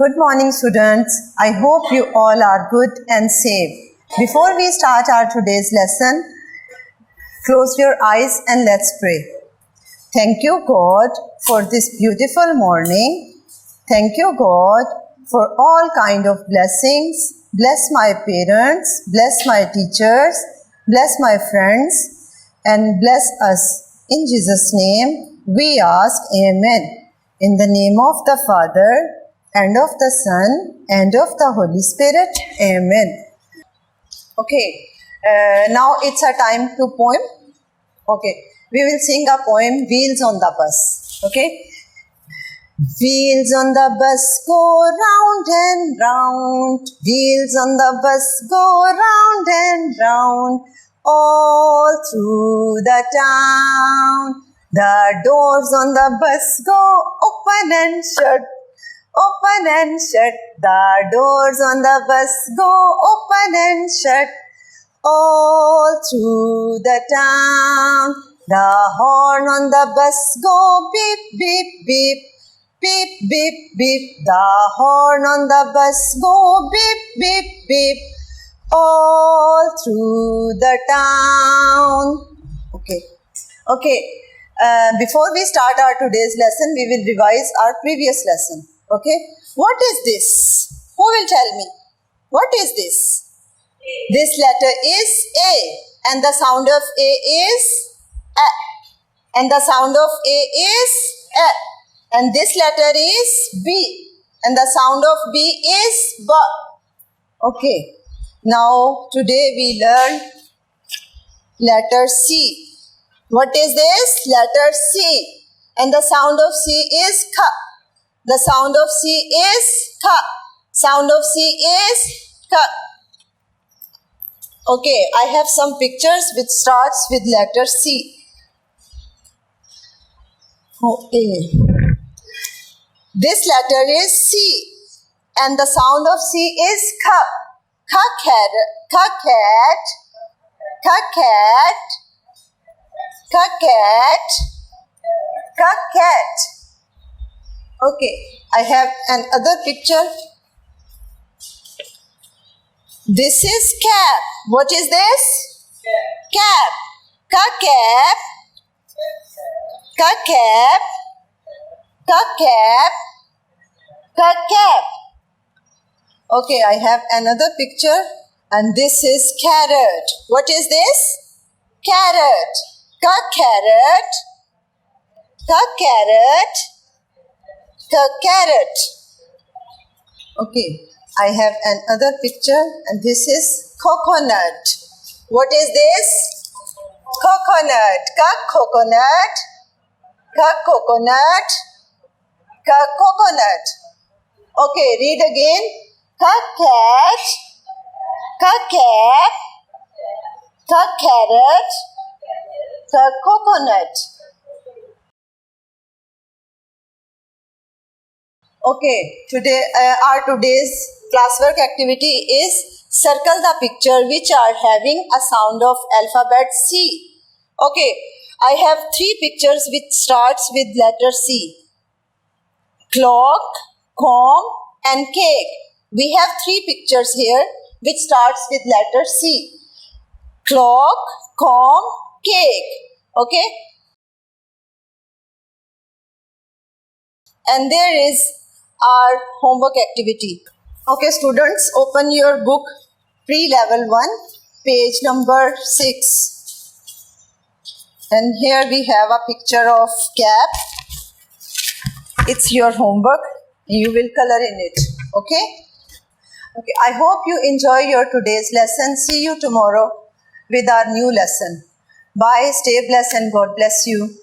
Good morning, students. I hope you all are good and safe. Before we start our today's lesson, close your eyes and let's pray. Thank you, God, for this beautiful morning. Thank you, God, for all kind of blessings. Bless my parents, bless my teachers, bless my friends, and bless us. In Jesus' name, we ask, Amen. In the name of the Father, and of the Son, and of the Holy Spirit. Amen. Okay, now it's a time to poem. Okay, we will sing a poem, Wheels on the Bus. Okay. Wheels on the bus go round and round. Wheels on the bus go round and round. All through the town. The doors on the bus go open and shut. Open and shut. The doors on the bus go open and shut. All through the town. The horn on the bus go beep, beep, beep. Beep, beep, beep. The horn on the bus go beep, beep, beep. All through the town. Okay. Before we start our today's lesson, we will revise our previous lesson. Okay. What is this? Who will tell me? What is this? A. This letter is A. And the sound of A is A. And the sound of A is A. And this letter is B. And the sound of B is B. Okay. Now, today we learn letter C. What is this? Letter C. And the sound of C is K. The sound of C is K. Sound of C is K. Okay, I have some pictures which starts with letter C. Okay. This letter is C, and the sound of C is K. Cat, cat, cat, cat, cat. Okay, I have another picture. This is cap. What is this? Cap. Cap. Cap. Cap. Cap. Okay, I have another picture, and this is carrot. What is this? Carrot. Carrot. Carrot. Carrot. Okay, I have another picture, and this is coconut. What is this? Coconut. Coconut. Coconut. Coconut. Okay, read again. Cat. Cat. Carrot. Coconut. Okay, our today's classwork activity is circle the picture which are having a sound of alphabet C. Okay, I have 3 pictures which starts with letter C. Clock, comb and cake. We have 3 pictures here which starts with letter C. Clock, comb, cake. Okay. And there is our homework activity. Okay, students, open your book pre-level 1, page number 6. And here we have a picture of cap. It's your homework. You will color in it. Okay? Okay, I hope you enjoy your today's lesson. See you tomorrow with our new lesson. Bye, stay blessed and God bless you.